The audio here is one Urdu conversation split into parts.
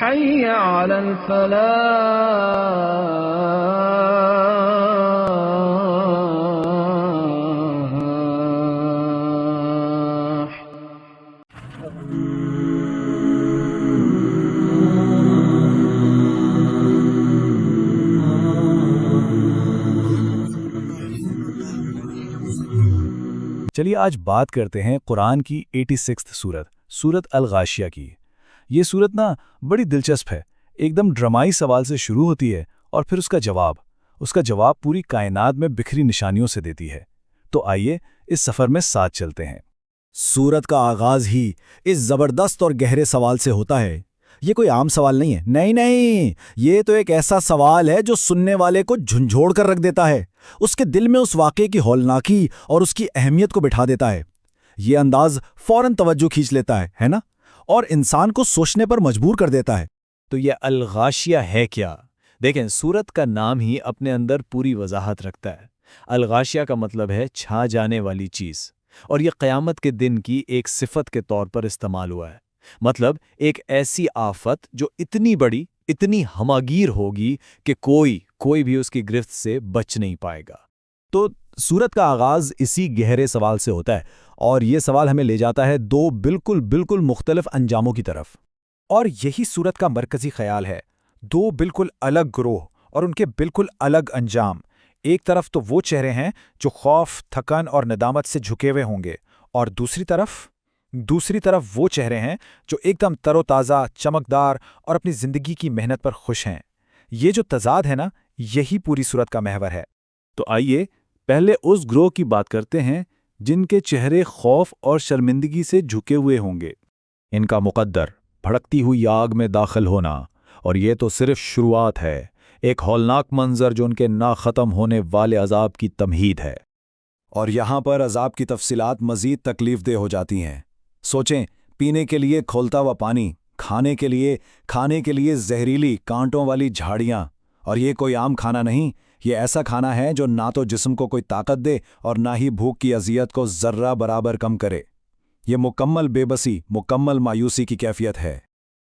حي على الفلاح. چلیے آج بات کرتے ہیں قرآن کی 86 سورت الغاشیہ کی۔ یہ سورت بڑی دلچسپ ہے، ایک دم ڈرامائی سوال سے شروع ہوتی ہے اور پھر اس کا جواب پوری کائنات میں بکھری نشانیوں سے دیتی ہے۔ تو آئیے اس سفر میں ساتھ چلتے ہیں۔ سورت کا آغاز ہی اس زبردست اور گہرے سوال سے ہوتا ہے۔ یہ کوئی عام سوال نہیں ہے، نہیں، یہ تو ایک ایسا سوال ہے جو سننے والے کو جھنجھوڑ کر رکھ دیتا ہے، اس کے دل میں اس واقعے کی ہولناکی اور اس کی اہمیت کو بٹھا دیتا ہے۔ یہ انداز فوراً توجہ کھینچ لیتا ہے نا، اور انسان کو سوچنے پر مجبور کر دیتا ہے۔ تو یہ الغاشیہ ہے کیا؟ دیکھیں، سورت کا نام ہی اپنے اندر پوری وضاحت رکھتا ہے۔ الغاشیہ کا مطلب ہے چھا جانے والی چیز، اور یہ قیامت کے دن کی ایک صفت کے طور پر استعمال ہوا ہے۔ مطلب ایک ایسی آفت جو اتنی بڑی، اتنی ہماگیر ہوگی کہ کوئی بھی اس کی گرفت سے بچ نہیں پائے گا۔ تو سورت کا آغاز اسی گہرے سوال سے ہوتا ہے، اور یہ سوال ہمیں لے جاتا ہے دو بالکل مختلف انجاموں کی طرف۔ اور یہی سورت کا مرکزی خیال ہے، دو بالکل الگ گروہ اور ان کے بالکل الگ انجام۔ ایک طرف تو وہ چہرے ہیں جو خوف، تھکن اور ندامت سے جھکے ہوئے ہوں گے، اور دوسری طرف وہ چہرے ہیں جو ایک دم تر و تازہ، چمکدار اور اپنی زندگی کی محنت پر خوش ہیں۔ یہ جو تضاد ہے یہی پوری سورت کا محور ہے۔ تو آئیے پہلے اس گروہ کی بات کرتے ہیں جن کے چہرے خوف اور شرمندگی سے جھکے ہوئے ہوں گے۔ ان کا مقدر بھڑکتی ہوئی آگ میں داخل ہونا، اور یہ تو صرف شروعات ہے، ایک ہولناک منظر جو ان کے نہ ختم ہونے والے عذاب کی تمہید ہے۔ اور یہاں پر عذاب کی تفصیلات مزید تکلیف دہ ہو جاتی ہیں۔ سوچیں، پینے کے لیے کھولتا ہوا پانی، کھانے کے لیے زہریلی کانٹوں والی جھاڑیاں، اور یہ کوئی عام کھانا نہیں، یہ ایسا کھانا ہے جو نہ تو جسم کو کوئی طاقت دے اور نہ ہی بھوک کی اذیت کو ذرہ برابر کم کرے۔ یہ مکمل بے بسی، مکمل مایوسی کی کیفیت ہے۔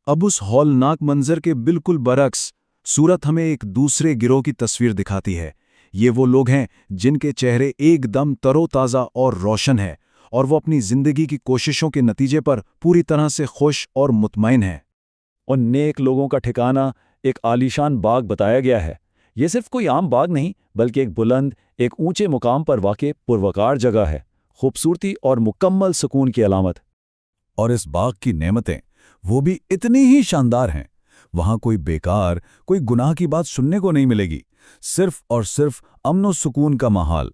اب اس ہولناک منظر کے بالکل برعکس سورت ہمیں ایک دوسرے گروہ کی تصویر دکھاتی ہے۔ یہ وہ لوگ ہیں جن کے چہرے ایک دم تر و تازہ اور روشن ہیں، اور وہ اپنی زندگی کی کوششوں کے نتیجے پر پوری طرح سے خوش اور مطمئن ہیں۔ ان نیک لوگوں کا ٹھکانہ ایک عالیشان باغ بتایا گیا ہے۔ یہ صرف کوئی عام باغ نہیں، بلکہ ایک بلند، ایک اونچے مقام پر واقع پروقار جگہ ہے، خوبصورتی اور مکمل سکون کی علامت۔ اور اس باغ کی نعمتیں وہ بھی اتنی ہی شاندار ہیں۔ وہاں کوئی بیکار، کوئی گناہ کی بات سننے کو نہیں ملے گی، صرف اور صرف امن و سکون کا ماحول۔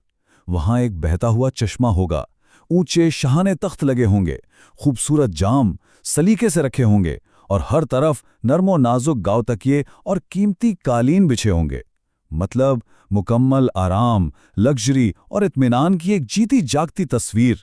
وہاں ایک بہتا ہوا چشمہ ہوگا، اونچے شاہانے تخت لگے ہوں گے، خوبصورت جام سلیقے سے رکھے ہوں گے، اور ہر طرف نرم و نازک گاؤ تکیے اور قیمتی قالین بچھے ہوں گے۔ مطلب مکمل آرام، لگژری اور اطمینان کی ایک جیتی جاگتی تصویر۔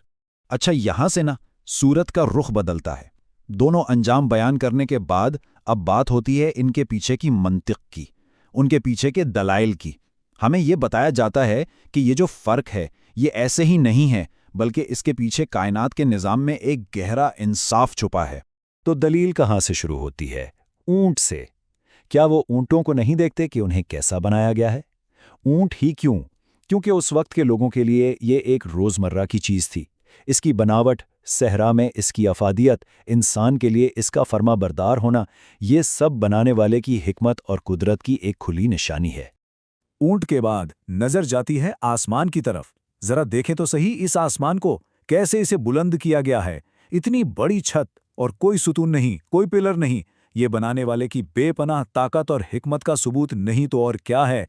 اچھا، یہاں سے سورت کا رخ بدلتا ہے۔ دونوں انجام بیان کرنے کے بعد اب بات ہوتی ہے ان کے پیچھے کی منطق کی، ان کے پیچھے کے دلائل کی۔ ہمیں یہ بتایا جاتا ہے کہ یہ جو فرق ہے یہ ایسے ہی نہیں ہے، بلکہ اس کے پیچھے کائنات کے نظام میں ایک گہرا انصاف چھپا ہے۔ تو دلیل کہاں سے شروع ہوتی ہے؟ اونٹ سے۔ کیا وہ اونٹوں کو نہیں دیکھتے کہ انہیں کیسا بنایا گیا ہے؟ اونٹ ہی کیوں؟ کیونکہ اس وقت کے لوگوں کے لیے یہ ایک روزمرہ کی چیز تھی۔ اس کی بناوٹ، صحرا میں اس کی افادیت، انسان کے لیے اس کا فرما بردار ہونا، یہ سب بنانے والے کی حکمت اور قدرت کی ایک کھلی نشانی ہے۔ اونٹ کے بعد نظر جاتی ہے آسمان کی طرف۔ ذرا دیکھیں تو صحیح اس آسمان کو، کیسے اسے بلند کیا گیا ہے۔ اتنی بڑی چھت اور کوئی ستون نہیں، کوئی پلر نہیں۔ یہ بنانے والے کی بے پناہ طاقت اور حکمت کا ثبوت نہیں تو اور کیا ہے؟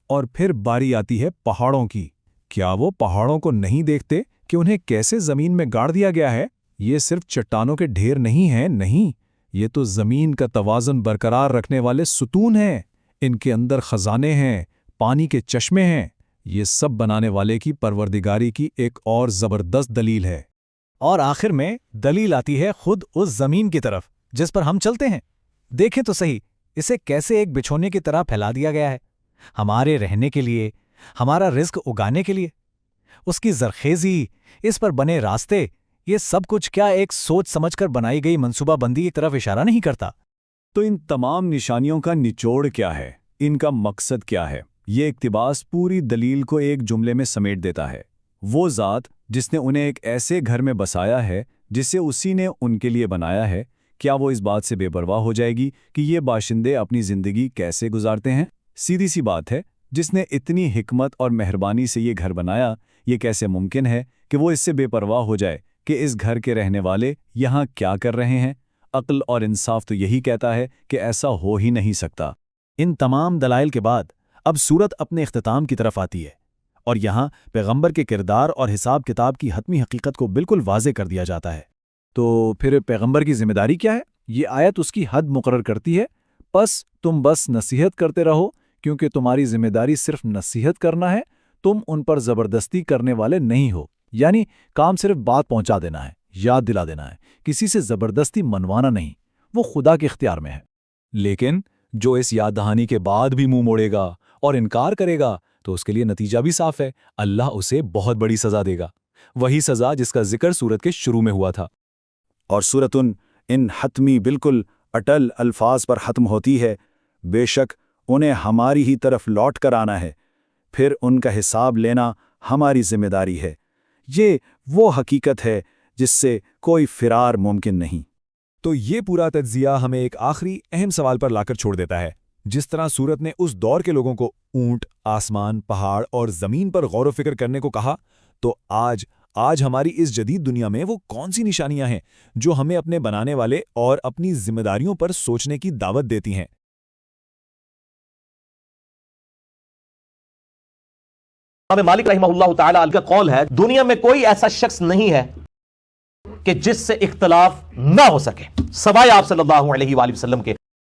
اور پھر باری آتی ہے پہاڑوں کی۔ کیا وہ پہاڑوں کو نہیں دیکھتے کہ انہیں کیسے زمین میں گاڑ دیا گیا ہے؟ یہ صرف چٹانوں کے ڈھیر نہیں ہیں، نہیں، یہ تو زمین کا توازن برقرار رکھنے والے ستون ہیں۔ ان کے اندر خزانے ہیں، پانی کے چشمے ہیں۔ یہ سب بنانے والے کی پروردگاری کی ایک اور زبردست دلیل ہے۔ اور آخر میں دلیل آتی ہے خود اس زمین کی طرف جس پر ہم چلتے ہیں۔ دیکھیں تو صحیح، اسے کیسے ایک بچھونے کی طرح پھیلا دیا گیا ہے، ہمارے رہنے کے لیے، ہمارا رزق اگانے کے لیے۔ اس کی زرخیزی، اس پر بنے راستے، یہ سب کچھ کیا ایک سوچ سمجھ کر بنائی گئی منصوبہ بندی کی طرف اشارہ نہیں کرتا؟ تو ان تمام نشانیوں کا نچوڑ کیا ہے؟ ان کا مقصد کیا ہے؟ یہ اقتباس پوری دلیل کو ایک جملے میں سمیٹ دیتا ہے۔ وہ ذات جس نے انہیں ایک ایسے گھر میں بسایا ہے جسے اسی نے ان کے لیے بنایا ہے، کیا وہ اس بات سے بے پرواہ ہو جائے گی کہ یہ باشندے اپنی زندگی کیسے گزارتے ہیں؟ سیدھی سی بات ہے، جس نے اتنی حکمت اور مہربانی سے یہ گھر بنایا، یہ کیسے ممکن ہے کہ وہ اس سے بے پرواہ ہو جائے کہ اس گھر کے رہنے والے یہاں کیا کر رہے ہیں؟ عقل اور انصاف تو یہی کہتا ہے کہ ایسا ہو ہی نہیں سکتا۔ ان تمام دلائل کے بعد اب سورت اپنے اختتام کی طرف آتی ہے، اور یہاں پیغمبر کے کردار اور حساب کتاب کی حتمی حقیقت کو بالکل واضح کر دیا جاتا ہے۔ تو پھر پیغمبر کی ذمہ داری کیا ہے؟ یہ آیت اس کی حد مقرر کرتی ہے، پس تم بس نصیحت کرتے رہو، کیونکہ تمہاری ذمہ داری صرف نصیحت کرنا ہے، تم ان پر زبردستی کرنے والے نہیں ہو، یعنی کام صرف بات پہنچا دینا ہے، یاد دلا دینا ہے، کسی سے زبردستی منوانا نہیں، وہ خدا کے اختیار میں ہے۔ لیکن جو اس یاد دہانی کے بعد بھی منہ موڑے گا اور انکار کرے گا تو اس کے لیے نتیجہ بھی صاف ہے، اللہ اسے بہت بڑی سزا دے گا، وہی سزا جس کا ذکر سورت کے شروع میں ہوا تھا۔ اور سورت ان حتمی بالکل اٹل الفاظ پر ختم ہوتی ہے، بے شک انہیں ہماری ہی طرف لوٹ کر آنا ہے، پھر ان کا حساب لینا ہماری ذمہ داری ہے۔ یہ وہ حقیقت ہے جس سے کوئی فرار ممکن نہیں۔ تو یہ پورا تجزیہ ہمیں ایک آخری اہم سوال پر لا کر چھوڑ دیتا ہے۔ جس طرح سورت نے اس دور کے لوگوں کو اونٹ، آسمان، پہاڑ اور زمین پر غور و فکر کرنے کو کہا، تو آج ہماری اس جدید دنیا میں وہ کون سی نشانیاں ہیں جو ہمیں اپنے بنانے والے اور اپنی ذمہ داریوں پر سوچنے کی دعوت دیتی ہیں؟ امام مالک رحمہ اللہ تعالیٰ کا قول ہے، دنیا میں کوئی ایسا شخص نہیں ہے کہ جس سے اختلاف نہ ہو سکے سوائے آپ صلی اللہ علیہ وآلہ وسلم کے۔